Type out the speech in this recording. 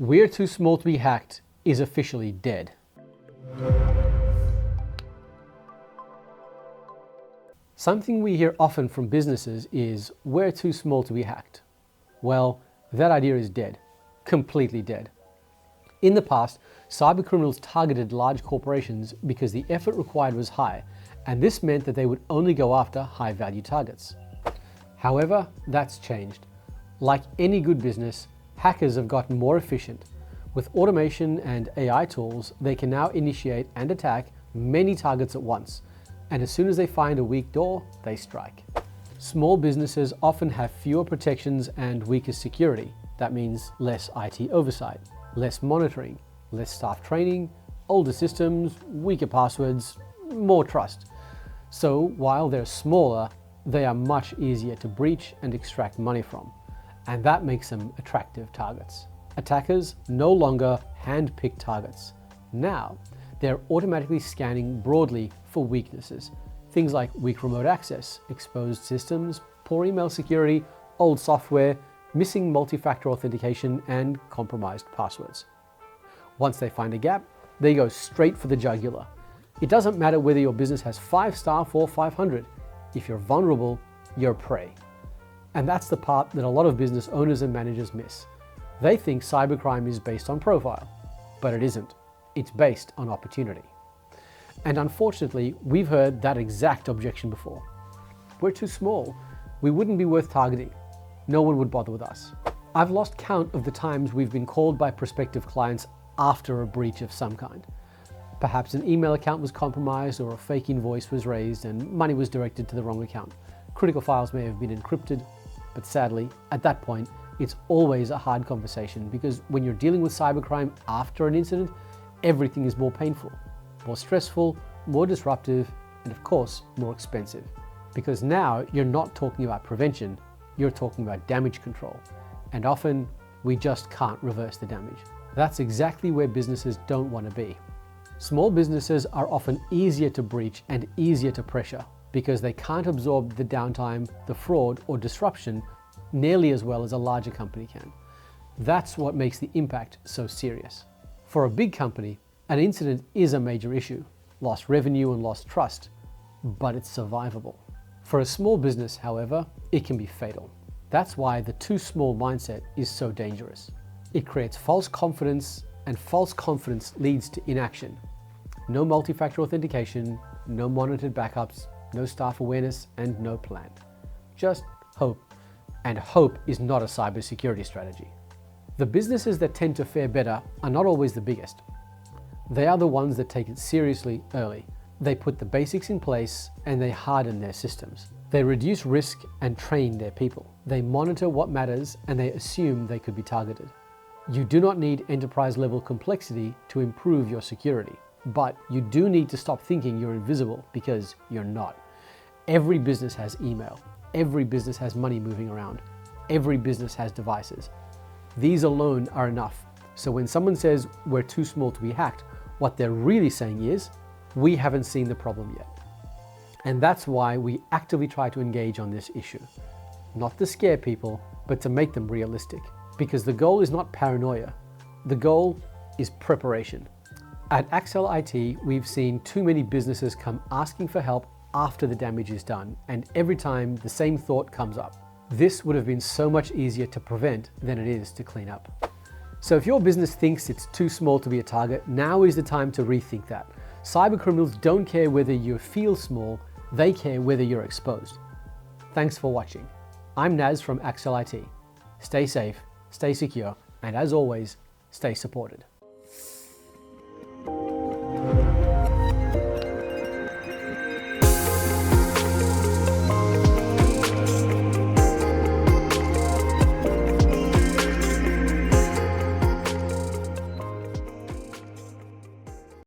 We're too small to be hacked is officially dead. Something we hear often from businesses is, we're too small to be hacked. Well, that idea is dead. Completely dead. In the past, cybercriminals targeted large corporations because the effort required was high, and this meant that they would only go after high-value targets. However, that's changed. Like any good business, hackers have gotten more efficient. With automation and AI tools, they can now initiate and attack many targets at once, and as soon as they find a weak door, they strike. Small businesses often have fewer protections and weaker security. That means less IT oversight, less monitoring, less staff training, older systems, weaker passwords, more trust. So while they're smaller, they are much easier to breach and extract money from, and that makes them attractive targets. Attackers no longer hand-pick targets. Now, they're automatically scanning broadly for weaknesses. Things like weak remote access, exposed systems, poor email security, old software, missing multi-factor authentication, and compromised passwords. Once they find a gap, they go straight for the jugular. It doesn't matter whether your business has 5 staff or 500. If you're vulnerable, you're prey. And that's the part that a lot of business owners and managers miss. They think cybercrime is based on profile, but it isn't. It's based on opportunity. And unfortunately, we've heard that exact objection before. We're too small. We wouldn't be worth targeting. No one would bother with us. I've lost count of the times we've been called by prospective clients after a breach of some kind. Perhaps an email account was compromised or a fake invoice was raised and money was directed to the wrong account. Critical files may have been encrypted, but sadly, at that point, it's always a hard conversation because when you're dealing with cybercrime after an incident, everything is more painful, more stressful, more disruptive, and of course, more expensive. Because now you're not talking about prevention, you're talking about damage control. And often, we just can't reverse the damage. That's exactly where businesses don't want to be. Small businesses are often easier to breach and easier to pressure because they can't absorb the downtime, the fraud, or disruption nearly as well as a larger company can. That's what makes the impact so serious. For a big company, an incident is a major issue, lost revenue and lost trust, but it's survivable. For a small business, however, it can be fatal. That's why the too small mindset is so dangerous. It creates false confidence, and false confidence leads to inaction. No multi-factor authentication, no monitored backups, no staff awareness, and no plan. Just hope. And hope is not a cybersecurity strategy. The businesses that tend to fare better are not always the biggest. They are the ones that take it seriously early. They put the basics in place and they harden their systems. They reduce risk and train their people. They monitor what matters and they assume they could be targeted. You do not need enterprise-level complexity to improve your security, but you do need to stop thinking you're invisible because you're not. Every business has email. Every business has money moving around. Every business has devices. These alone are enough. So when someone says we're too small to be hacked, what they're really saying is, we haven't seen the problem yet. And that's why we actively try to engage on this issue. Not to scare people, but to make them realistic. Because the goal is not paranoia. The goal is preparation. At Accel IT, we've seen too many businesses come asking for help after the damage is done, and every time the same thought comes up. This would have been so much easier to prevent than it is to clean up. So if your business thinks it's too small to be a target, now is the time to rethink that. Cybercriminals don't care whether you feel small, they care whether you're exposed. Thanks for watching. I'm Naz from Accel IT. Stay safe, stay secure, and as always, stay supported.